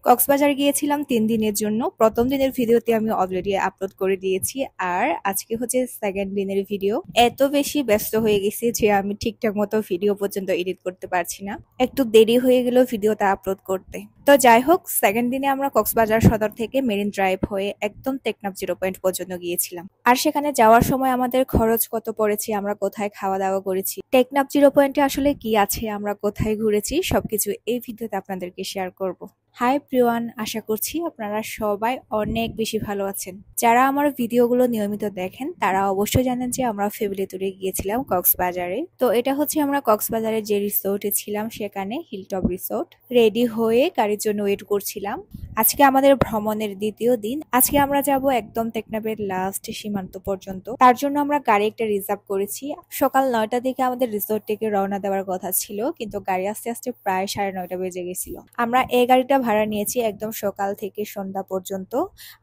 কক্সবাজার গিয়েছিলাম ৩ দিনের জন্য। প্রথম দিনের ভিডিওতে আমি অলরেডি আপলোড করে দিয়েছি। আর আজকে হচ্ছে সেকেন্ড দিনের ভিডিও। এত বেশি ব্যস্ত হয়ে গেছি যে আমি ঠিকঠাক মতো ভিডিও পর্যন্ত এডিট করতে পারছি না। একটু দেরি হয়ে গেল ভিডিওটা আপলোড করতে। তো যাই হোক, সেকেন্ড দিনে আমরা কক্সবাজার সদর থেকে মেরিন ড্রাইভ হয়ে একদম টেকনাফ 0 পয়েন্ট পর্যন্ত গিয়েছিলাম। আর সেখানে যাওয়ার সময় আমাদের খরচ কত পড়েছে, আমরা কোথায় খাওয়া দাওয়া করেছি, টেকনাফ 0 পয়েন্টে আসলে কি আছে, আমরা কোথায় ঘুরেছি, সবকিছু এই ভিডিওতে আপনাদেরকে শেয়ার করব। হাই প্রিয়ান, আশা করছি আপনারা সবাই অনেক বেশি ভালো আছেন। যারা আমার ভিডিওগুলো নিয়মিত দেখেন তারা অবশ্যই জানেন যে আমরা ফ্যামিলি ট্যুরে গিয়েছিলাম কক্সবাজারে। তো এটা হচ্ছে আমরা কক্সবাজারে যে রিসোর্টে ছিলাম, সেখানে হিলটপ রিসোর্ট। রেডি হয়ে গাড়ির জন্য ওয়েট করছিলাম। আজকে আমাদের ভ্রমণের দ্বিতীয় দিন। আজকে আমরা যাব একদম টেকনাফের লাস্ট সীমান্ত পর্যন্ত। তার জন্য আমরা গাড়ি একটা রিজার্ভ করেছি। সকাল 9টার দিকে আমাদের রিসোর্ট থেকে রওনা দেওয়ার কথা ছিল, কিন্তু গাড়ি আস্তে আস্তে প্রায় 9:30 বেজে গেছিল। আমরা এই গাড়িটা ভাড়া নিয়েছি একদম সকাল থেকে সন্ধ্যা পর্যন্ত।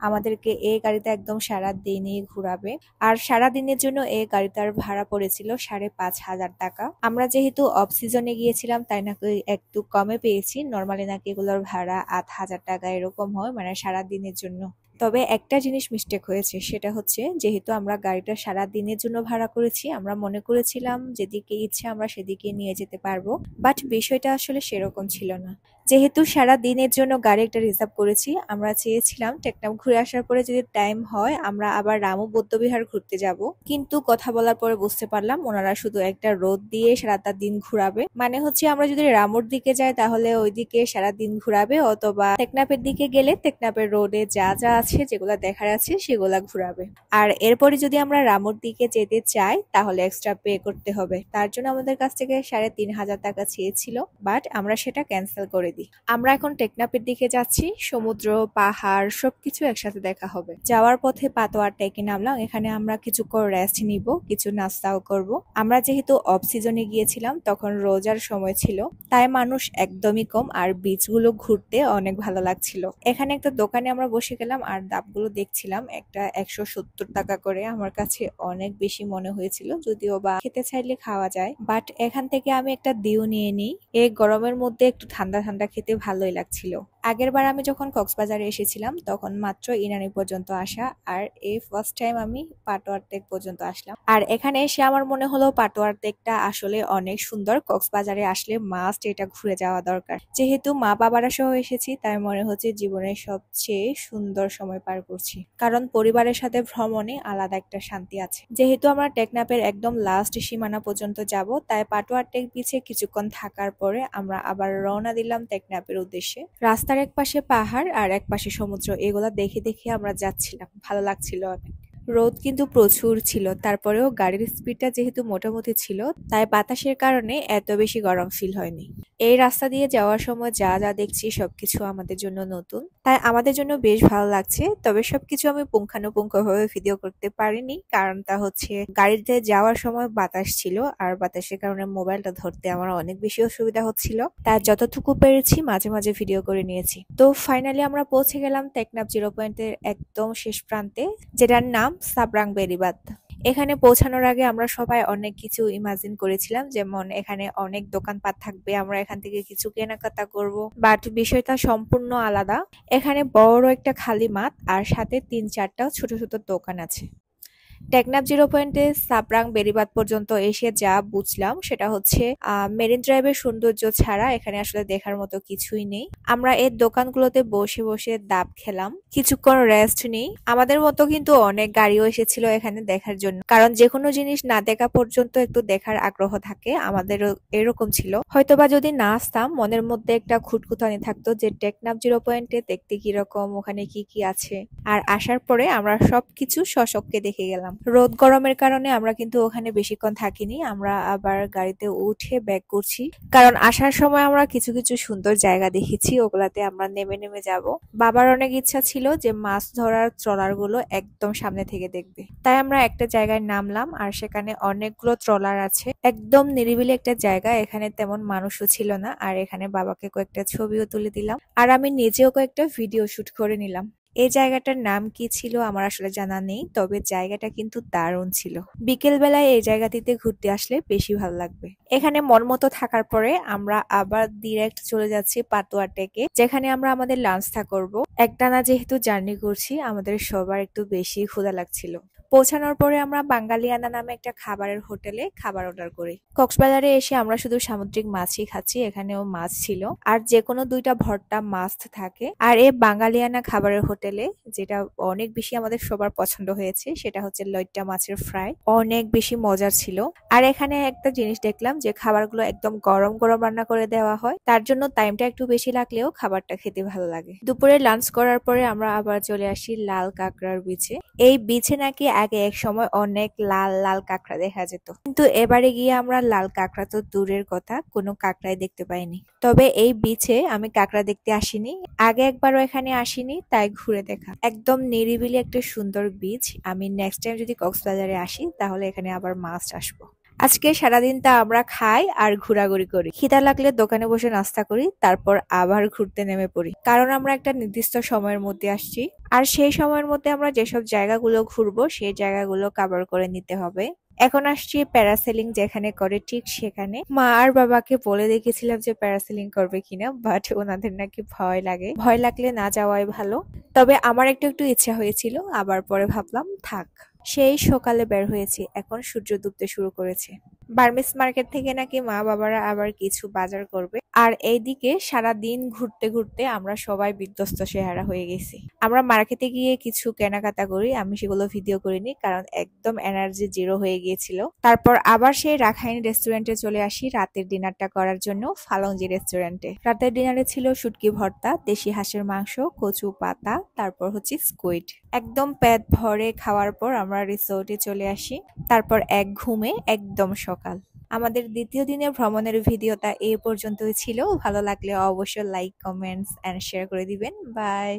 আমাদেরকে এই গাড়িতে একদম সারা দিনই ঘুরাবে। আর সারা দিনের জন্য এই গাড়িটার ভাড়া পড়েছিল 5,500 টাকা। আমরা যেহেতু অফ সিজনে গিয়েছিলাম তাই নাকি একটু কমে পেয়েছি। নর্মালি নাকি এগুলোর ভাড়া 8,000 টাকা এরকম হয়, মানে সারা দিনের জন্য। তবে একটা জিনিস মিস্টেক হয়েছে, সেটা হচ্ছে যেহেতু আমরা গাড়িটা সারা দিনের জন্য ভাড়া করেছি, আমরা মনে করেছিলাম যেদিকে ইচ্ছে আমরা সেদিকে নিয়ে যেতে পারবো, বাট বিষয়টা আসলে সেরকম ছিল না। যেহেতু সারা দিনের জন্য গাড়ি একটা রিজার্ভ করেছি, আমরা চেয়েছিলাম টেকনাফ ঘুরে আসার পরে যদি টাইম হয় আমরা আবার রামু বৌদ্ধবিহার ঘুরতে যাব। কিন্তু কথা বলার পরে বুঝতে পারলাম ওনারা শুধু একটা রোদ দিয়ে সারাটা দিন ঘুরাবে। মানে হচ্ছে আমরা যদি রামুর দিকে যাই তাহলে ওইদিকে সারা দিন ঘুরাবে, অথবা টেকনাফের দিকে গেলে টেকনাফের রোডে যা যা আছে যেগুলা দেখার আছে সেগুলা ঘুরাবে। আর এরপরে যদি আমরা রামুর দিকে যেতে চাই তাহলে এক্সট্রা পে করতে হবে। তার জন্য আমাদের কাছ থেকে 3,500 টাকা চেয়েছিল, বাট আমরা সেটা ক্যান্সেল করে দিই। আমরা এখন টেকনাফের দিকে যাচ্ছি। সমুদ্র, পাহাড় সবকিছু একসাথে দেখা হবে। যাওয়ার পথে পাতোয়ার টেকে নামলাম। এখানে আমরা কিছুক্ষণ রেস্ট নিব, কিছু নাস্তাও করব। আমরা যেহেতু অফ সিজনে গিয়েছিলাম তখন রোজার সময় ছিল, তাই মানুষ একদমই কম আর বিচগুলো ঘুরতে অনেক ভালো লাগছিল। এখানে একটা দোকানে আমরা বসে গেলাম আর দামগুলো দেখছিলাম। একটা 170 টাকা করে। আমার কাছে অনেক বেশি মনে হয়েছিল, যদিও বা খেতে চাইলে খাওয়া যায়, বাট এখান থেকে আমি একটা ডিউ নিয়ে নিই। এই গরমের মধ্যে একটু ঠান্ডা ঠান্ডা খেতে ভালোই লাগছিল। আগের বার আমি যখন কক্সবাজারে এসেছিলাম তখন মাত্র ইনানি পর্যন্ত আসা, আর এই ফার্স্ট টাইম আমি পাটোয়ার টেক পর্যন্ত আসলাম। আর এখানে এসে আমার মনে হলো পাটোয়ার টেকটা আসলে অনেক সুন্দর। কক্সবাজারে আসলে মাস্ট এটা ঘুরে যাওয়া দরকার। যেহেতু মা বাবারা সহ এসেছি তাই মনে হচ্ছে জীবনের সবচেয়ে সুন্দর সময় পার করছি, কারণ পরিবারের সাথে ভ্রমণে আলাদা একটা শান্তি আছে। যেহেতু আমরা টেকনাফের একদম লাস্ট সীমানা পর্যন্ত যাব, তাই পাটোয়ার টেক বিচে কিছুক্ষণ থাকার পরে আমরা আবার রওনা দিলাম টেকনাফের উদ্দেশ্যে। রাস্তার এক পাশে পাহাড় আর এক পাশে সমুদ্র, এগুলা দেখে দেখে আমরা যাচ্ছিলাম, ভালো লাগছিল অনেক। রোদ কিন্তু প্রচুর ছিল, তারপরেও গাড়ির স্পিডটা যেহেতু মোটামুটি ছিল তাই বাতাসের কারণে এত বেশি গরম ফিল হয়নি। এই রাস্তা দিয়ে যাওয়ার সময় যা যা দেখছি সবকিছু আমাদের জন্য নতুন, তাই আমাদের জন্য বেশ ভালো লাগছে। তবে সবকিছু আমি পুঙ্খানুপুঙ্খভাবে ভিডিও করতে পারিনি, কারণটা হচ্ছে গাড়িতে যাওয়ার সময় বাতাস ছিল আর বাতাসের কারণে মোবাইলটা ধরতে আমার অনেক বেশি অসুবিধা হচ্ছিল। তাই যতটুকু পেরেছি মাঝে মাঝে ভিডিও করে নিয়েছি। তো ফাইনালি আমরা পৌঁছে গেলাম টেকনাফ 0 পয়েন্টের একদম শেষ প্রান্তে, যেটার নাম সাবরাং বেড়িবাঁধ। এখানে পৌঁছানোর আগে আমরা সবাই অনেক কিছু ইমাজিন করেছিলাম, যেমন এখানে অনেক দোকানপাট থাকবে, আমরা এখান থেকে কিছু কেনাকাটা করব, বাট বিষয়টা সম্পূর্ণ আলাদা। এখানে বড় একটা খালি মাঠ আর সাথে 3-4টা ছোট ছোট দোকান আছে। টেকনাফ 0 পয়েন্টে সাবরাং বেড়িবাঁধ পর্যন্ত এসে যা বুঝলাম সেটা হচ্ছে মেরিন ড্রাইভের সৌন্দর্য ছাড়া এখানে আসলে দেখার মতো কিছুই নেই। আমরা এর দোকানগুলোতে বসে বসে দাব খেলাম, কিছুক্ষণ রেস্ট নেই। আমাদের মতো কিন্তু অনেক গাড়িও এসেছিল এখানে দেখার জন্য, কারণ যে কোনো জিনিস না দেখা পর্যন্ত একটু দেখার আগ্রহ থাকে। আমাদেরও এরকম ছিল। হয়তোবা যদি না আসতাম মনের মধ্যে একটা খুঁতখুঁতানি থাকতো যে টেকনাফ 0 পয়েন্টে দেখতে কিরকম, ওখানে কি কি আছে। আর আসার পরে আমরা সবকিছু সশক্কে দেখে গেলাম। রোদ গরমের কারণে আমরা কিন্তু ওখানে বেশিক্ষণ থাকিনি, আমরা আবার গাড়িতে উঠে ব্যাক করছি, কারণ আসার সময় আমরা কিছু কিছু সুন্দর জায়গা দেখেছি, ওগুলাতে আমরা নেমে নেমে যাব। বাবার অনেক ইচ্ছা ছিল যে মাছ ধরার ট্রলার গুলো একদম সামনে থেকে দেখবে, তাই আমরা একটা জায়গায় নামলাম আর সেখানে অনেকগুলো ট্রলার আছে। একদম নিরিবিলি একটা জায়গা, এখানে তেমন মানুষও ছিল না। আর এখানে বাবাকে কয়েকটা ছবিও তুলে দিলাম আর আমি নিজেও কয়েকটা ভিডিও শুট করে নিলাম। এই জায়গাটার নাম কি ছিল আমার আসলে জানা নেই, তবে জায়গাটা কিন্তু দারুণ ছিল। বিকেল বেলায় এই জায়গাটিতে ঘুরতে আসলে বেশি ভালো লাগবে। এখানে মন মতো থাকার পরে আমরা আবার ডিরেক্ট চলে যাচ্ছি পাতুয়া টেকে, যেখানে আমরা আমাদের লাঞ্চটা করব। একটানা যেহেতু জার্নি করছি, আমাদের সবার একটু বেশি ক্ষুধা লাগছিল। পৌঁছানোর পরে আমরা বাঙালিয়ানা নামে একটা খাবারের হোটেলে খাবার অর্ডার করি। কক্সবাজারে এসে আমরা শুধু সামুদ্রিক মাছই খাচ্ছি, এখানেও মাছ ছিল আর যে কোনো 2টা ভর্তা মাস্ট থাকে। আর এই বাঙালিয়ানা খাবারের হোটেলে যেটা অনেক বেশি আমাদের সবার পছন্দ হয়েছে সেটা হচ্ছে লইট্টা মাছের ফ্রাই, অনেক বেশি মজার ছিল। আর এখানে একটা জিনিস দেখলাম যে খাবারগুলো একদম গরম গরম রান্না করে দেওয়া হয়, তার জন্য টাইমটা একটু বেশি লাগলেও খাবারটা খেতে ভালো লাগে। দুপুরে লাঞ্চ করার পরে আমরা আবার চলে আসি লাল কাঁকড়ার বিচে। এই বিচে নাকি আগে এক সময় অনেক লাল লাল কাঁকড়া দেখা যেত, কিন্তু এবারে গিয়ে আমরা লাল কাঁকড়া তো দূরের কথা, কোনো কাঁকড়াই দেখতে পাইনি। তবে এই বিচে আমি কাঁকড়া দেখতে আসিনি, আগে একবারও এখানে আসিনি, তাই ঘুরে দেখা। একদম নিরিবিলি একটা সুন্দর বিচ। আমি নেক্সট টাইম যদি কক্সবাজারে আসি তাহলে এখানে আবার মাস্ট আসবো। আজকে সারাদিনটা আমরা খাই আর ঘোরাঘুরি করি। খিদা লাগলে দোকানে বসে নাস্তা করি, তারপর আবার ঘুরতে নেমে পড়ি, কারণ আমরা একটা নির্দিষ্ট সময়ের মধ্যে আসছি। আর সেই সময়ের মধ্যে আমরা যেসব জায়গাগুলো ঘুরবো সেই জায়গাগুলো কভার করে নিতে হবে। এখন আসছি প্যারাসেলিং যেখানে করে ঠিক সেখানে। মা আর বাবাকে বলে দেখেছিলাম যে প্যারাসেলিং করবে কিনা, বাট ওনাদের নাকি ভয় লাগে, ভয় লাগলে না যাওয়াই ভালো। তবে আমার একটু একটু ইচ্ছা হয়েছিল, আবার পরে ভাবলাম থাক। সেই সকালে বের হয়েছি, এখন সূর্য ডুবতে শুরু করেছে। বার্মিস মার্কেট থেকে নাকি মা বাবারা আবার কিছু বাজার করবে। আর এইদিকে সারা দিন ঘুরতে ঘুরতে আমরা সবাই বিধ্বস্ত চেহারা হয়ে গেছি। আমরা মার্কেটে গিয়ে কিছু কেনাকাটা করি, আমি সেগুলো ভিডিও করিনি কারণ একদম এনার্জি জিরো হয়ে গিয়েছিল। তারপর আবার সেই রাখাইন রেস্টুরেন্টে চলে আসি রাতের ডিনারটা করার জন্য, ফালংজি রেস্টুরেন্টে। রাতের ডিনারে ছিল শুটকি ভর্তা, দেশি হাঁসের মাংস, কচু পাতা, তারপর হচ্ছে স্কুইড। একদম পেট ভরে খাওয়ার পর আমরা রিসোর্টে চলে আসি, তারপর এক ঘুমে একদম সকাল। আমাদের দ্বিতীয় দিনের ভ্রমণের ভিডিওটা এই পর্যন্তই ছিল। ভালো লাগলে অবশ্যই লাইক, কমেন্টস এন্ড শেয়ার করে দিবেন। বাই।